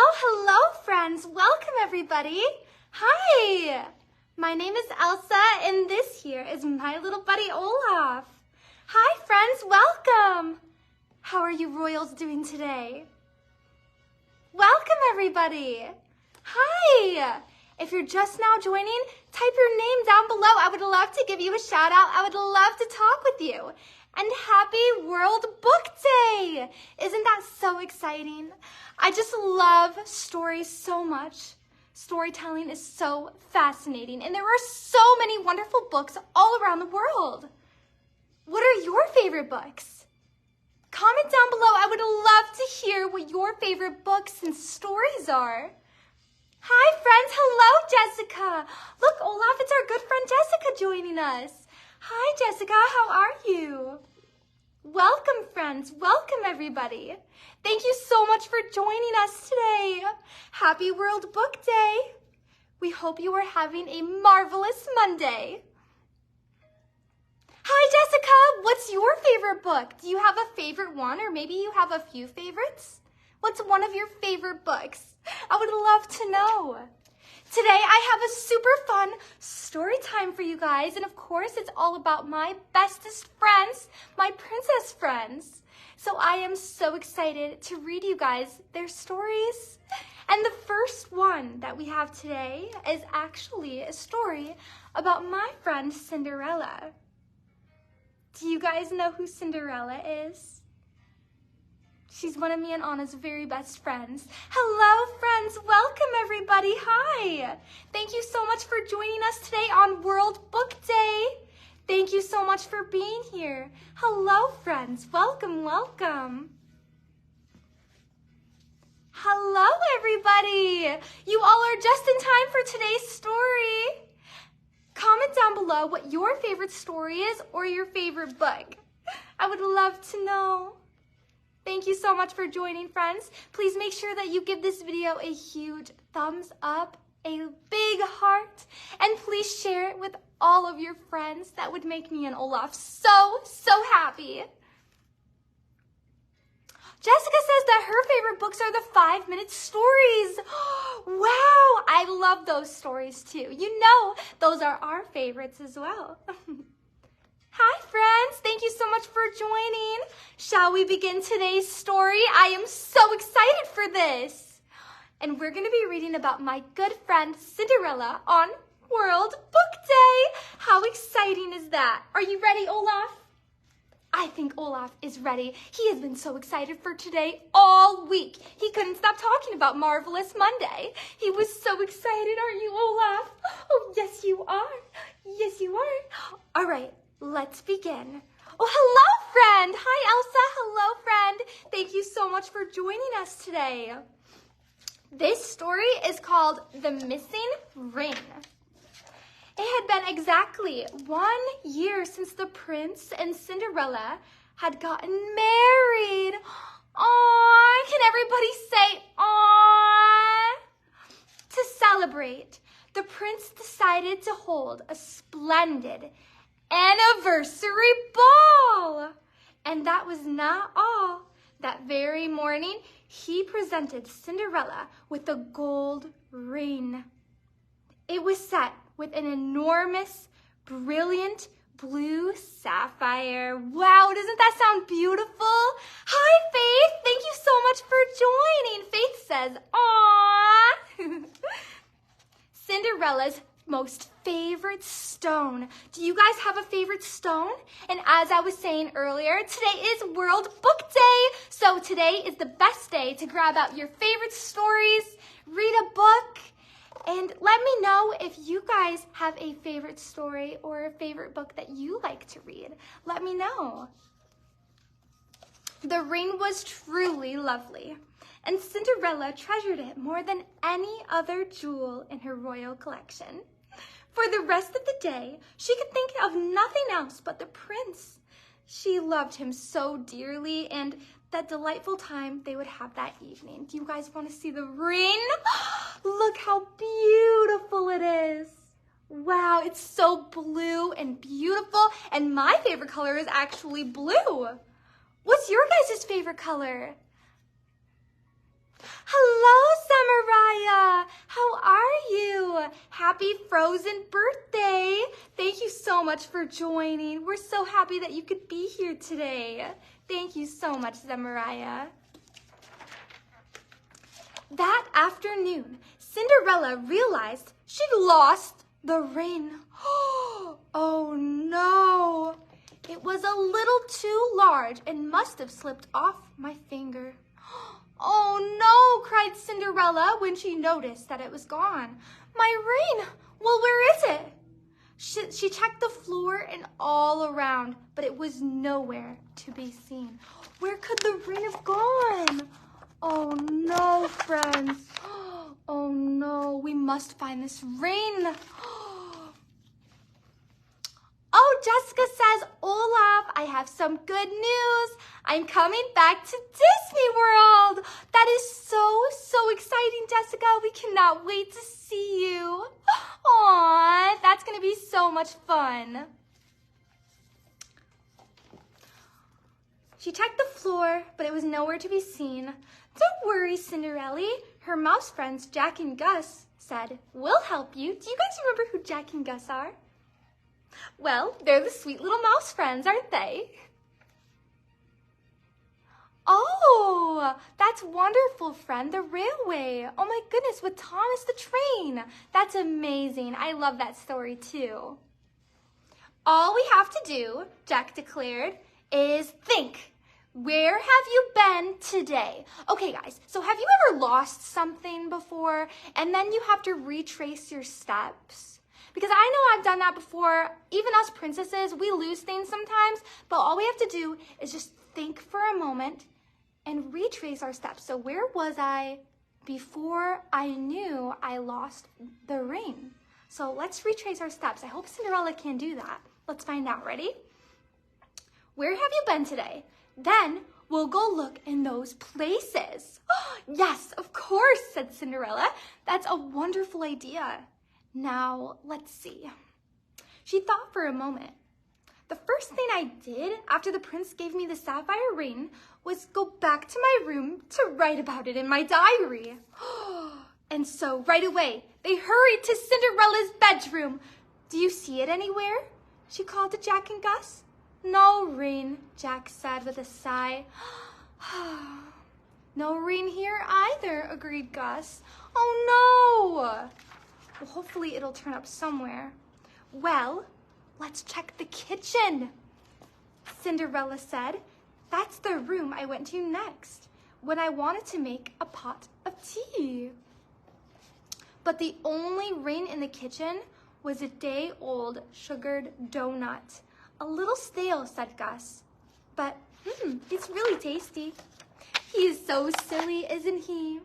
Oh, hello, friends. Welcome, everybody. Hi. My name is Elsa, and this here is my little buddy, Olaf. Hi, friends. Welcome. How are you royals doing today? Welcome, everybody. Hi. If you're just now joining, type your name down below. I would love to give you a shout out. I would love to talk with you. And happy World Book Day! Isn't that so exciting? I just love stories so much. Storytelling is so fascinating, and there are so many wonderful books all around the world. What are your favorite books? Comment down below. I would love to hear what your favorite books and stories are. Hi, friends. Hello, Jessica. Look, Olaf, it's our good friend Jessica joining us. Hi, Jessica. How are you? Welcome, friends. Welcome, everybody. Thank you so much for joining us today. Happy World Book Day. We hope you are having a marvelous Monday. Hi, Jessica. What's your favorite book? Do you have a favorite one, or maybe you have a few favorites? What's one of your favorite books? I would love to know. Today, I have a super fun story time for you guys. And of course, it's all about my bestest friends, my princess friends. So I am so excited to read you guys their stories. And the first one that we have today is actually a story about my friend Cinderella. Do you guys know who Cinderella is? She's one of me and Anna's very best friends. Hello, friends. Welcome, everybody. Hi. Thank you so much for joining us today on World Book Day. Thank you so much for being here. Hello, friends. Welcome, welcome. Hello, everybody. You all are just in time for today's story. Comment down below what your favorite story is or your favorite book. I would love to know. Thank you so much for joining, friends. Please make sure that you give this video a huge thumbs up, a big heart, and please share it with all of your friends. That would make me and Olaf so happy. Jessica says that her favorite books are the 5-minute stories. Wow, I love those stories too. You know, those are our favorites as well. Hi, friends. Thank you so much for joining. Shall we begin today's story? I am so excited for this. And we're going to be reading about my good friend Cinderella on World Book Day. How exciting is that? Are you ready, Olaf? I think Olaf is ready. He has been so excited for today all week. He couldn't stop talking about Marvelous Monday. He was so excited, aren't you, Olaf? Oh, yes, you are. Yes, you are. All right. Let's begin. Oh, hello, friend. Hi, Elsa. Hello, friend. Thank you so much for joining us today. This story is called The Missing Ring. It had been exactly 1 year since the prince and Cinderella had gotten married. Aww, can everybody say aww? To celebrate, the prince decided to hold a splendid anniversary ball. And that was not all. That very morning, he presented Cinderella with a gold ring. It was set with an enormous, brilliant blue sapphire. Wow, doesn't that sound beautiful? Hi, Faith. Thank you so much for joining. Faith says, aww. Cinderella's most favorite stone. Do you guys have a favorite stone? And as I was saying earlier, today is World Book Day. So today is the best day to grab out your favorite stories, read a book, and let me know if you guys have a favorite story or a favorite book that you like to read. Let me know. The ring was truly lovely, and Cinderella treasured it more than any other jewel in her royal collection. For the rest of the day, she could think of nothing else but the prince. She loved him so dearly, and that delightful time they would have that evening. Do you guys want to see the ring? Look how beautiful it is. Wow, it's so blue and beautiful, and my favorite color is actually blue. What's your guys' favorite color? Hello, Samaraya. How are you? Happy frozen birthday. Thank you so much for joining. We're so happy that you could be here today. Thank you so much, Samaraya. That afternoon, Cinderella realized she'd lost the ring. Oh no! It was a little too large and must have slipped off my finger. Oh no, cried Cinderella when she noticed that it was gone. My ring! Well, where is it? She checked the floor and all around, but it was nowhere to be seen. Where could the ring have gone? Oh no, friends. Oh no, we must find this ring. Oh, Jessica says, Olaf, I have some good news. I'm coming back to Disney World. That is so exciting, Jessica. We cannot wait to see you. Aw, that's going to be so much fun. She checked the floor, but it was nowhere to be seen. Don't worry, Cinderella. Her mouse friends, Jack and Gus, said, we'll help you. Do you guys remember who Jack and Gus are? Well, they're the sweet little mouse friends, aren't they? Oh, that's wonderful, friend. The railway. Oh my goodness, with Thomas the train. That's amazing. I love that story too. All we have to do, Jack declared, is think. Where have you been today? Okay, guys, so have you ever lost something before and then you have to retrace your steps? Because I know I've done that before. Even us princesses, we lose things sometimes, but all we have to do is just think for a moment and retrace our steps. So where was I before I knew I lost the ring? So let's retrace our steps. I hope Cinderella can do that. Let's find out. Ready? Where have you been today? Then we'll go look in those places. Yes, of course, said Cinderella. That's a wonderful idea. Now, let's see. She thought for a moment. The first thing I did after the prince gave me the sapphire ring was go back to my room to write about it in my diary. And so right away, they hurried to Cinderella's bedroom. Do you see it anywhere? She called to Jack and Gus. No ring, Jack said with a sigh. No ring here either, agreed Gus. Oh no! Well, hopefully it'll turn up somewhere. Well, let's check the kitchen, Cinderella said. That's the room I went to next when I wanted to make a pot of tea. But the only ring in the kitchen was a day-old sugared donut. A little stale, said Gus, but it's really tasty. He is so silly, isn't he?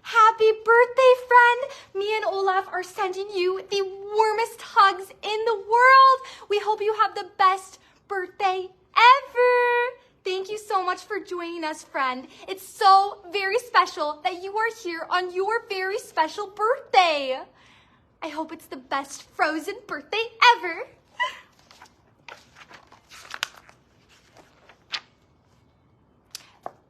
Happy birthday, friend! Me and Olaf are sending you the warmest hugs in the world. We hope you have the best birthday ever. Thank you so much for joining us, friend. It's so very special that you are here on your very special birthday. I hope it's the best frozen birthday ever.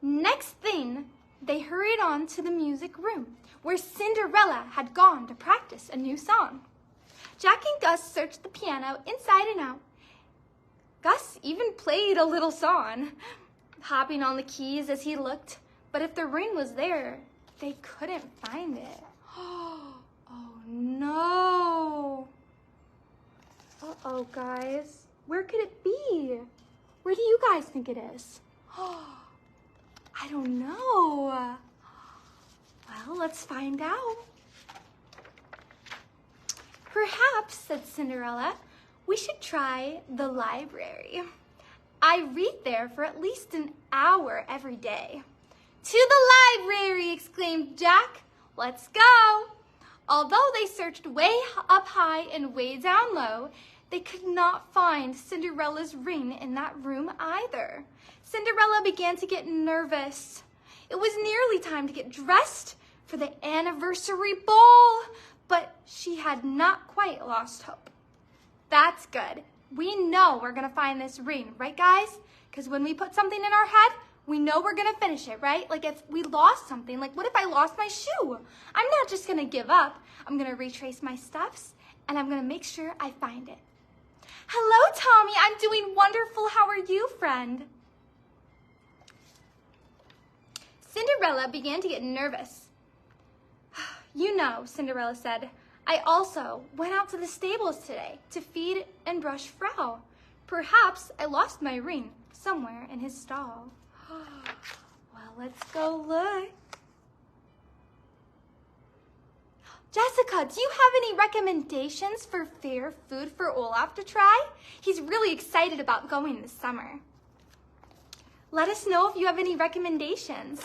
Next thing, they hurried on to the music room, where Cinderella had gone to practice a new song. Jack and Gus searched the piano inside and out. Gus even played a little song, hopping on the keys as he looked, but if the ring was there, they couldn't find it. Oh no! Uh-oh, guys. Where could it be? Where do you guys think it is? I don't know. Well, let's find out. Perhaps, said Cinderella, we should try the library. I read there for at least an hour every day. To the library, exclaimed Jack. Let's go. Although they searched way up high and way down low, they could not find Cinderella's ring in that room either. Cinderella began to get nervous. It was nearly time to get dressed for the anniversary ball, but she had not quite lost hope. That's good. We know we're gonna find this ring, right guys? Because when we put something in our head, we know we're gonna finish it, right? Like if we lost something, like what if I lost my shoe? I'm not just gonna give up. I'm gonna retrace my steps and I'm gonna make sure I find it. Hello, Tommy, I'm doing wonderful. How are you, friend? Cinderella began to get nervous. You know, Cinderella said, I also went out to the stables today to feed and brush Frau. Perhaps I lost my ring somewhere in his stall. Well, let's go look. Jessica, do you have any recommendations for fair food for Olaf to try? He's really excited about going this summer. Let us know if you have any recommendations.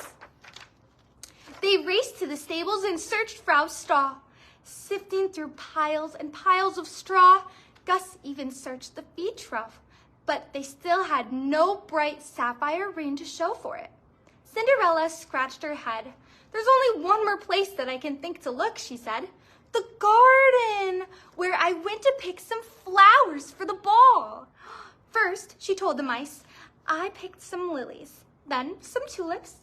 They raced to the stables and searched Frau's stall. Sifting through piles and piles of straw, Gus even searched the feed trough, but they still had no bright sapphire ring to show for it. Cinderella scratched her head. There's only one more place that I can think to look, she said. The garden, where I went to pick some flowers for the ball. First, she told the mice, I picked some lilies, then some tulips,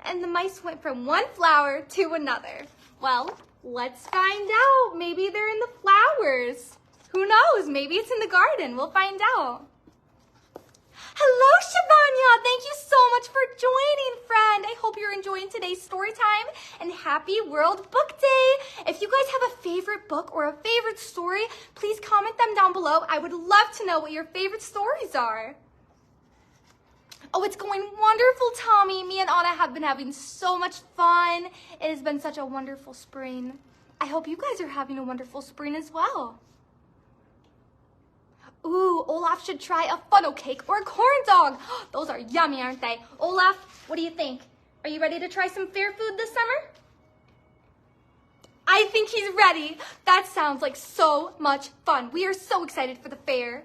and the mice went from one flower to another. Well, let's find out. Maybe they're in the flowers. Who knows? Maybe it's in the garden. We'll find out. Hello, Shabanya. Thank you so much for joining, friend. I hope you're enjoying today's story time and happy World Book Day. If you guys have a favorite book or a favorite story, please comment them down below. I would love to know what your favorite stories are. Oh, it's going wonderful, Tommy. Me and Anna have been having so much fun. It has been such a wonderful spring. I hope you guys are having a wonderful spring as well. Ooh, Olaf should try a funnel cake or a corn dog. Those are yummy, aren't they? Olaf, what do you think? Are you ready to try some fair food this summer? I think he's ready. That sounds like so much fun. We are so excited for the fair.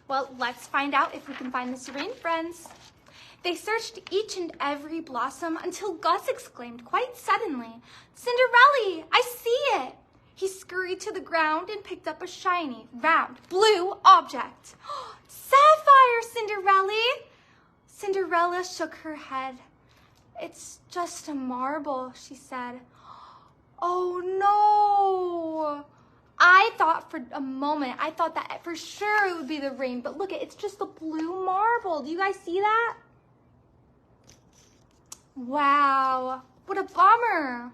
Well, let's find out if we can find this ring, friends. They searched each and every blossom until Gus exclaimed quite suddenly, Cinderella, I see it. He scurried to the ground and picked up a shiny, round, blue object. Sapphire, Cinderella! Cinderella shook her head. It's just a marble, she said. Oh no! I thought for a moment, that for sure it would be the ring, but look, it's just a blue marble. Do you guys see that? Wow, what a bummer.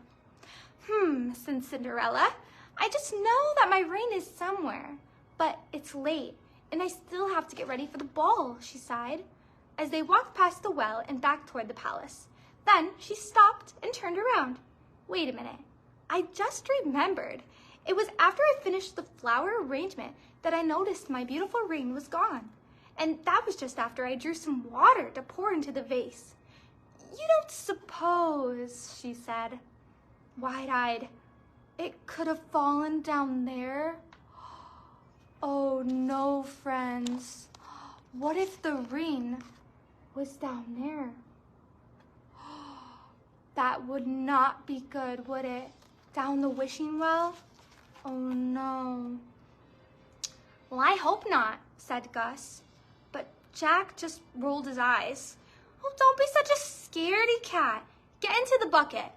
Said Cinderella. I just know that my ring is somewhere, but it's late and I still have to get ready for the ball, she sighed, as they walked past the well and back toward the palace. Then she stopped and turned around. Wait a minute, I just remembered. It was after I finished the flower arrangement that I noticed my beautiful ring was gone. And that was just after I drew some water to pour into the vase. You don't suppose, she said, wide-eyed, it could have fallen down there? Oh no, friends. What if the ring was down there? That would not be good, would it? Down the wishing well? Oh no. Well, I hope not, said Gus. But Jack just rolled his eyes. Oh, don't be such a scaredy cat. Get into the bucket.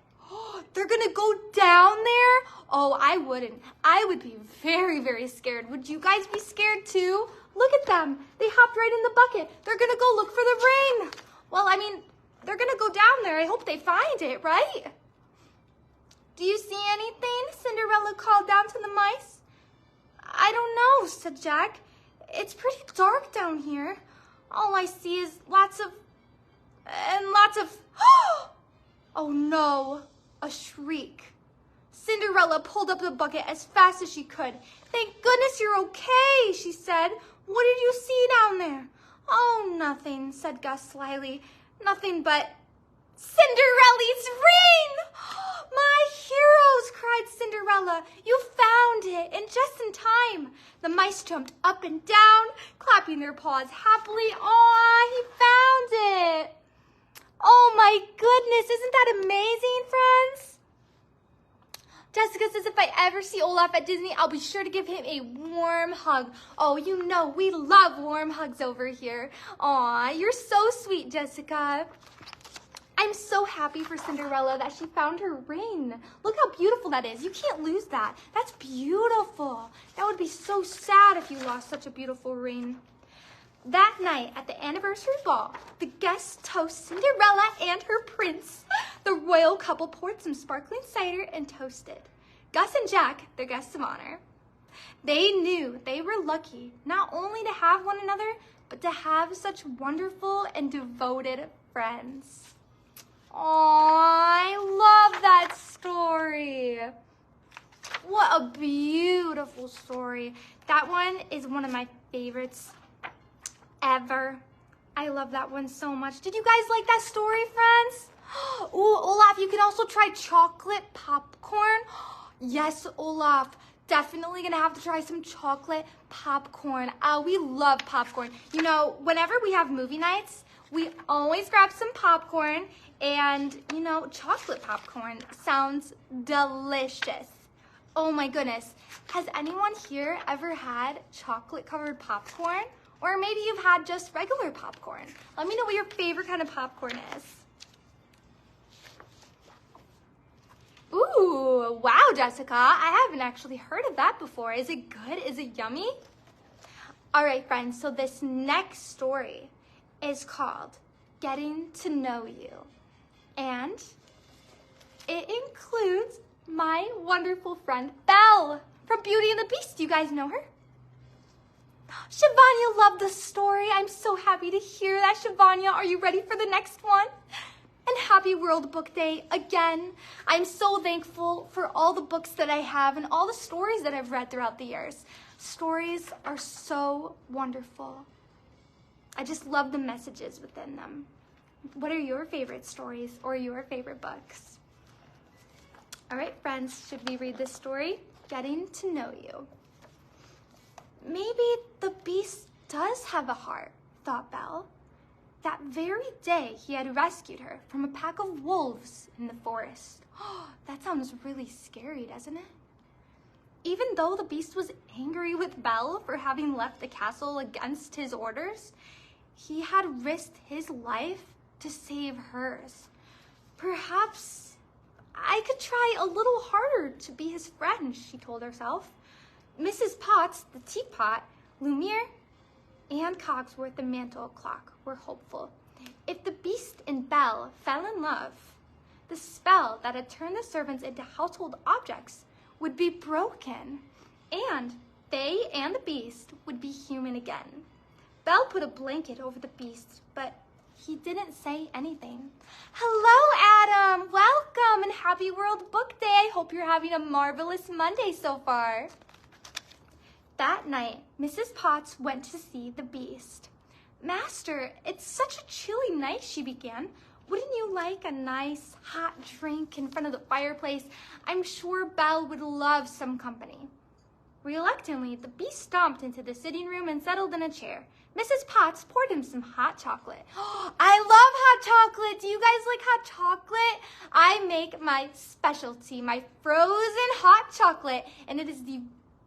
They're gonna go down there? Oh, I wouldn't. I would be very, very scared. Would you guys be scared too? Look at them. They hopped right in the bucket. They're gonna go look for the ring. Well, I mean, they're gonna go down there. I hope they find it, right? Do you see anything? Cinderella called down to the mice. I don't know, said Jack. It's pretty dark down here. All I see is lots of... Oh no, a shriek. Cinderella pulled up the bucket as fast as she could. Thank goodness you're okay, she said. What did you see down there? Oh, nothing, said Gus slyly. Nothing but Cinderella's ring! My heroes, cried Cinderella. You found it, and just in time. The mice jumped up and down, clapping their paws happily. Aw, he found it. Oh my goodness, isn't that amazing, friends? Jessica says if I ever see Olaf at Disney, I'll be sure to give him a warm hug. Oh, you know, we love warm hugs over here. Aw, you're so sweet, Jessica. I'm so happy for Cinderella that she found her ring. Look how beautiful that is. You can't lose that. That's beautiful. That would be so sad if you lost such a beautiful ring. That night at the anniversary ball, the guests toast Cinderella and her prince. The royal couple poured some sparkling cider and toasted Gus and Jack, their guests of honor. They knew they were lucky not only to have one another, but to have such wonderful and devoted friends. Aww, I love that story. What a beautiful story. That one is one of my favorites ever. I love that one so much. Did you guys like that story, friends? Ooh, Olaf, you can also try chocolate popcorn. Yes, Olaf, definitely gonna have to try some chocolate popcorn. We love popcorn. You know, whenever we have movie nights, we always grab some popcorn and, you know, chocolate popcorn sounds delicious. Oh my goodness. Has anyone here ever had chocolate covered popcorn? Or maybe you've had just regular popcorn. Let me know what your favorite kind of popcorn is. Ooh, wow, Jessica. I haven't actually heard of that before. Is it good? Is it yummy? All right, friends, so this next story is called Getting to Know You. And it includes my wonderful friend, Belle, from Beauty and the Beast. Do you guys know her? Shivanya loved the story. I'm so happy to hear that. Shivanya, are you ready for the next one? And happy World Book Day again. I'm so thankful for all the books that I have and all the stories that I've read throughout the years. Stories are so wonderful. I just love the messages within them. What are your favorite stories or your favorite books? All right, friends, should we read this story? Getting to Know You. Maybe the beast does have a heart, thought Belle. That very day he had rescued her from a pack of wolves in the forest. Oh, that sounds really scary, doesn't it? Even though the beast was angry with Belle for having left the castle against his orders, he had risked his life to save hers. Perhaps I could try a little harder to be his friend, she told herself. Mrs. Potts, the teapot, Lumiere, and Cogsworth, the mantle clock, were hopeful. If the beast and Belle fell in love, the spell that had turned the servants into household objects would be broken, and they and the beast would be human again. Belle put a blanket over the beast, but he didn't say anything. Hello, Adam. Welcome and happy World Book Day. I hope you're having a marvelous Monday so far. That night, Mrs. Potts went to see the beast. Master, it's such a chilly night, she began. Wouldn't you like a nice hot drink in front of the fireplace? I'm sure Belle would love some company. Reluctantly, the beast stomped into the sitting room and settled in a chair. Mrs. Potts poured him some hot chocolate. Oh, I love hot chocolate. Do you guys like hot chocolate? I make my specialty, my frozen hot chocolate, and it is the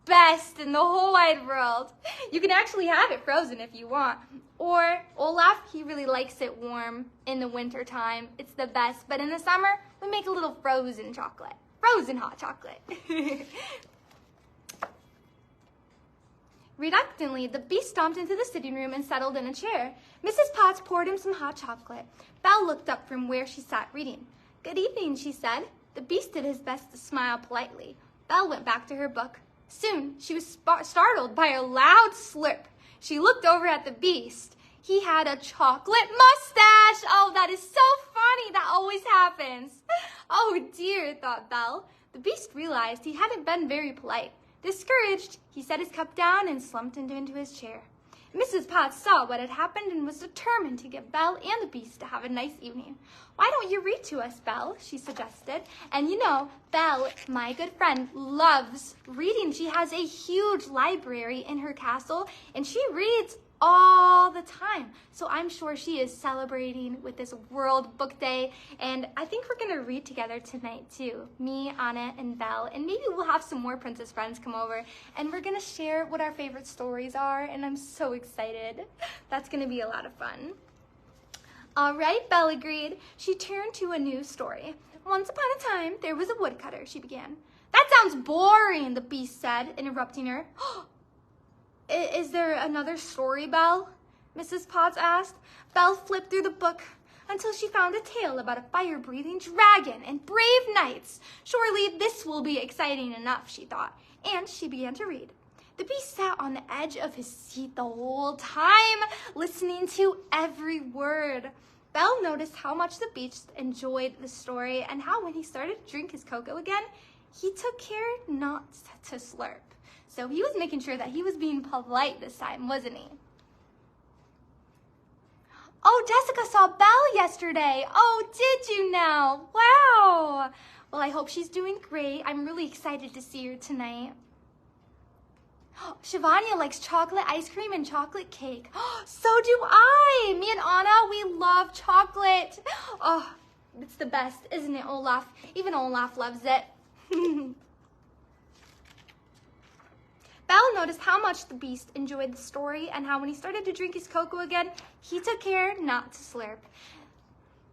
best in the whole wide world. You can actually have it frozen if you want. Or Olaf, he really likes it warm in the winter time. It's the best. But in the summer, we make a little frozen chocolate. Frozen hot chocolate. Reluctantly, the beast stomped into the sitting room and settled in a chair. Mrs. Potts poured him some hot chocolate. Belle looked up from where she sat reading. Good evening, she said. The beast did his best to smile politely. Belle went back to her book. Soon, she was startled by a loud slurp. She looked over at the beast. He had a chocolate mustache. Oh, that is so funny. That always happens. Oh, dear, thought Belle. The beast realized he hadn't been very polite. Discouraged, he set his cup down and slumped into his chair. Mrs. Potts saw what had happened and was determined to get Belle and the beast to have a nice evening. Why don't you read to us, Belle? She suggested. And you know, Belle, my good friend, loves reading. She has a huge library in her castle, and she reads all the time. So I'm sure she is celebrating with this World Book Day, and I think we're gonna read together tonight too. Me, Anna, and Belle, and maybe we'll have some more princess friends come over, and we're gonna share what our favorite stories are, and I'm so excited. That's gonna be a lot of fun. All right, Belle agreed. She turned to a new story. Once upon a time, there was a woodcutter, she began. That sounds boring, the Beast said, interrupting her. Is there another story, Belle? Mrs. Potts asked. Belle flipped through the book until she found a tale about a fire-breathing dragon and brave knights. Surely this will be exciting enough, she thought, and she began to read. The Beast sat on the edge of his seat the whole time, listening to every word. Belle noticed how much the Beast enjoyed the story and how when he started to drink his cocoa again, he took care not to slurp. So he was making sure that he was being polite this time, wasn't he? Oh, Jessica saw Belle yesterday. Oh, did you now? Wow. Well, I hope she's doing great. I'm really excited to see her tonight. Shivanya likes chocolate ice cream and chocolate cake. So do I. Me and Anna, we love chocolate. Oh, it's the best, isn't it, Olaf? Even Olaf loves it. Belle noticed how much the Beast enjoyed the story and how when he started to drink his cocoa again, he took care not to slurp.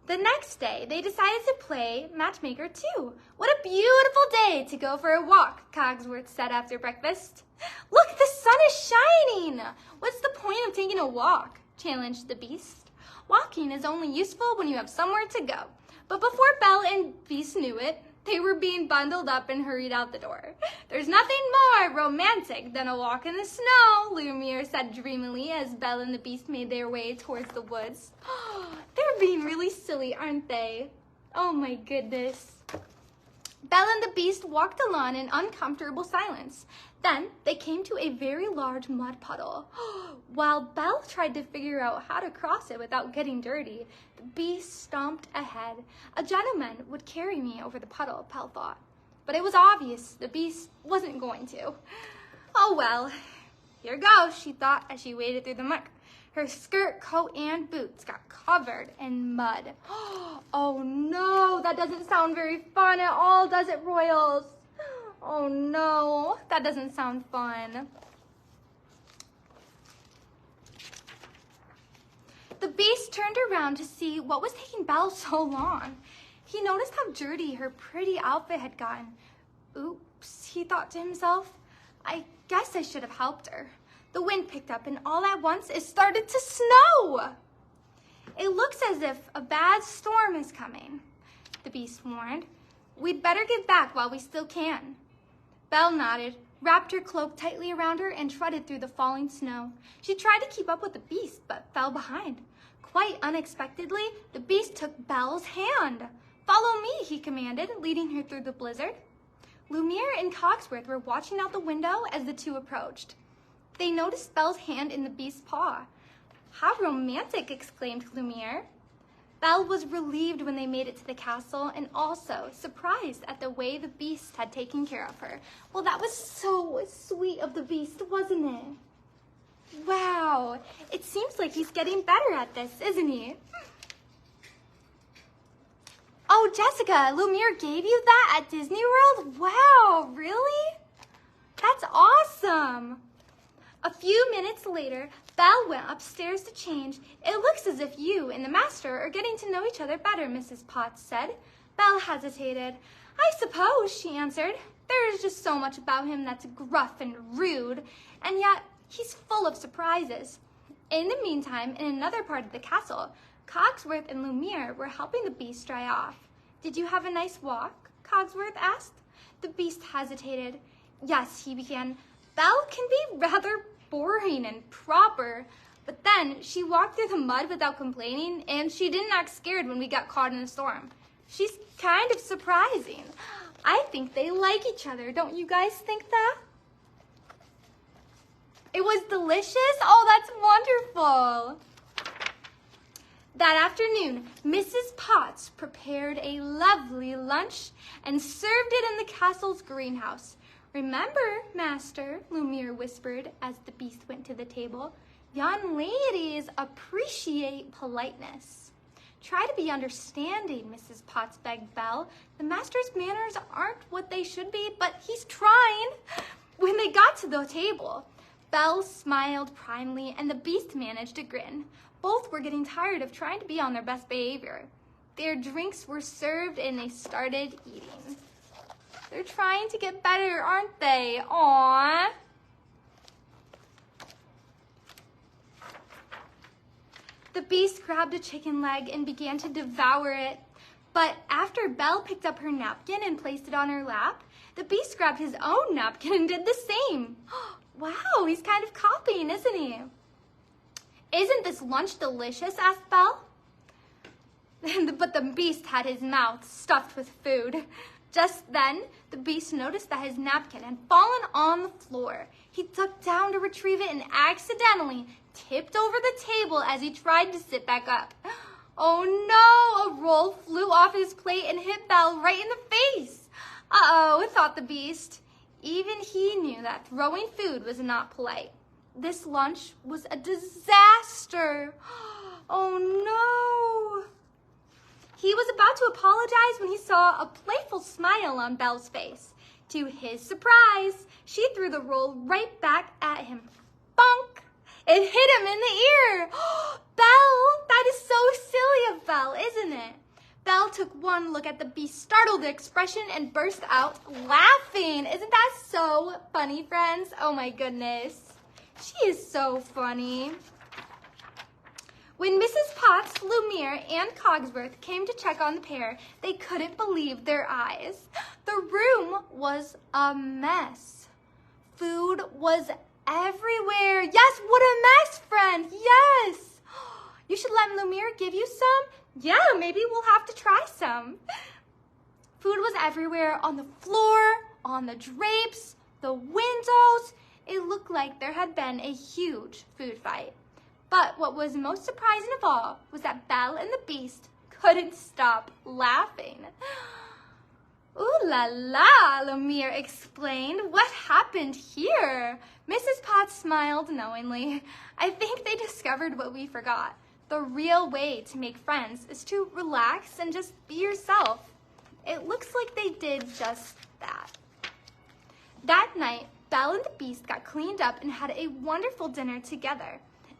The next day, they decided to play Matchmaker too. What a beautiful day to go for a walk, Cogsworth said after breakfast. Look, the sun is shining. What's the point of taking a walk? Challenged the Beast. Walking is only useful when you have somewhere to go. But before Belle and Beast knew it, they were being bundled up and hurried out the door. There's nothing more romantic than a walk in the snow, Lumiere said dreamily as Belle and the Beast made their way towards the woods. They're being really silly, aren't they? Oh my goodness. Belle and the Beast walked along in uncomfortable silence. Then they came to a very large mud puddle. While Belle tried to figure out how to cross it without getting dirty, the Beast stomped ahead. A gentleman would carry me over the puddle, Belle thought. But it was obvious the Beast wasn't going to. Oh well, here goes, she thought as she waded through the muck. Her skirt, coat, and boots got covered in mud. Oh no, that doesn't sound very fun at all, does it, Royals? Oh no, that doesn't sound fun. The Beast turned around to see what was taking Belle so long. He noticed how dirty her pretty outfit had gotten. Oops, he thought to himself. I guess I should have helped her. The wind picked up and all at once it started to snow. It looks as if a bad storm is coming, the Beast warned. We'd better get back while we still can. Belle nodded, wrapped her cloak tightly around her, and trotted through the falling snow. She tried to keep up with the Beast, but fell behind. Quite unexpectedly, the Beast took Belle's hand. Follow me, he commanded, leading her through the blizzard. Lumiere and Cogsworth were watching out the window as the two approached. They noticed Belle's hand in the Beast's paw. How romantic, exclaimed Lumiere. Belle was relieved when they made it to the castle and also surprised at the way the Beast had taken care of her. Well, that was so sweet of the Beast, wasn't it? Wow, it seems like he's getting better at this, isn't he? Oh, Jessica, Lumiere gave you that at Disney World? Wow, really? That's awesome. A few minutes later, Belle went upstairs to change. It looks as if you and the master are getting to know each other better, Mrs. Potts said. Belle hesitated. I suppose, she answered. There is just so much about him that's gruff and rude, and yet he's full of surprises. In the meantime, in another part of the castle, Cogsworth and Lumiere were helping the Beast dry off. Did you have a nice walk? Cogsworth asked. The Beast hesitated. Yes, he began. Belle can be rather boring and proper, but then she walked through the mud without complaining, and she didn't act scared when we got caught in a storm. She's kind of surprising. I think they like each other. Don't you guys think that? It was delicious? Oh, that's wonderful. That afternoon, Mrs. Potts prepared a lovely lunch and served it in the castle's greenhouse. Remember, Master, Lumiere whispered as the Beast went to the table, Young ladies appreciate politeness. Try to be understanding, Mrs. Potts begged Belle. The master's manners aren't what they should be, but he's trying. When they got to the table, Belle smiled primly and the Beast managed a grin. Both were getting tired of trying to be on their best behavior. Their drinks were served and they started eating. They're trying to get better, aren't they? Aww. The Beast grabbed a chicken leg and began to devour it. But after Belle picked up her napkin and placed it on her lap, the Beast grabbed his own napkin and did the same. Wow, he's kind of copying, isn't he? Isn't this lunch delicious? Asked Belle. But the Beast had his mouth stuffed with food. Just then, the Beast noticed that his napkin had fallen on the floor. He ducked down to retrieve it and accidentally tipped over the table as he tried to sit back up. Oh no, a roll flew off his plate and hit Belle right in the face. Uh-oh, thought the Beast. Even he knew that throwing food was not polite. This lunch was a disaster. Oh no. He was about to apologize when he saw a playful smile on Belle's face. To his surprise, she threw the roll right back at him. Bonk! It hit him in the ear. Belle, that is so silly of Belle, isn't it? Belle took one look at the Beast's startled expression and burst out laughing. Isn't that so funny, friends? Oh my goodness. She is so funny. When Mrs. Potts, Lumiere, and Cogsworth came to check on the pair, they couldn't believe their eyes. The room was a mess. Food was everywhere. Yes, what a mess, friend. Yes. You should let Lumiere give you some. Yeah, maybe we'll have to try some. Food was everywhere, on the floor, on the drapes, the windows. It looked like there had been a huge food fight. But what was most surprising of all was that Belle and the Beast couldn't stop laughing. Ooh la la, Lumiere explained. What happened here? Mrs. Potts smiled knowingly. I think they discovered what we forgot. The real way to make friends is to relax and just be yourself. It looks like they did just that. That night, Belle and the Beast got cleaned up and had a wonderful dinner together.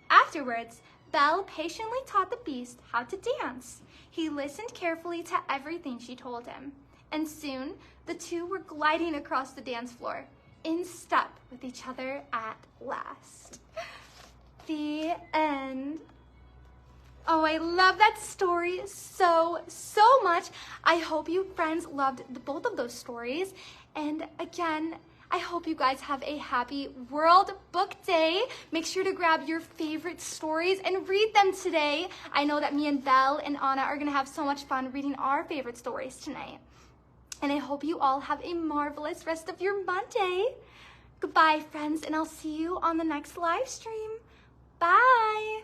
Afterwards, Belle patiently taught the Beast how to dance. He listened carefully to everything she told him. And soon, the two were gliding across the dance floor, in step with each other at last. The end. Oh, I love that story so much. I hope you friends loved both of those stories. And again, I hope you guys have a happy World Book Day. Make sure to grab your favorite stories and read them today. I know that me and Belle and Anna are going to have so much fun reading our favorite stories tonight. And I hope you all have a marvelous rest of your Monday. Goodbye, friends, and I'll see you on the next live stream. Bye.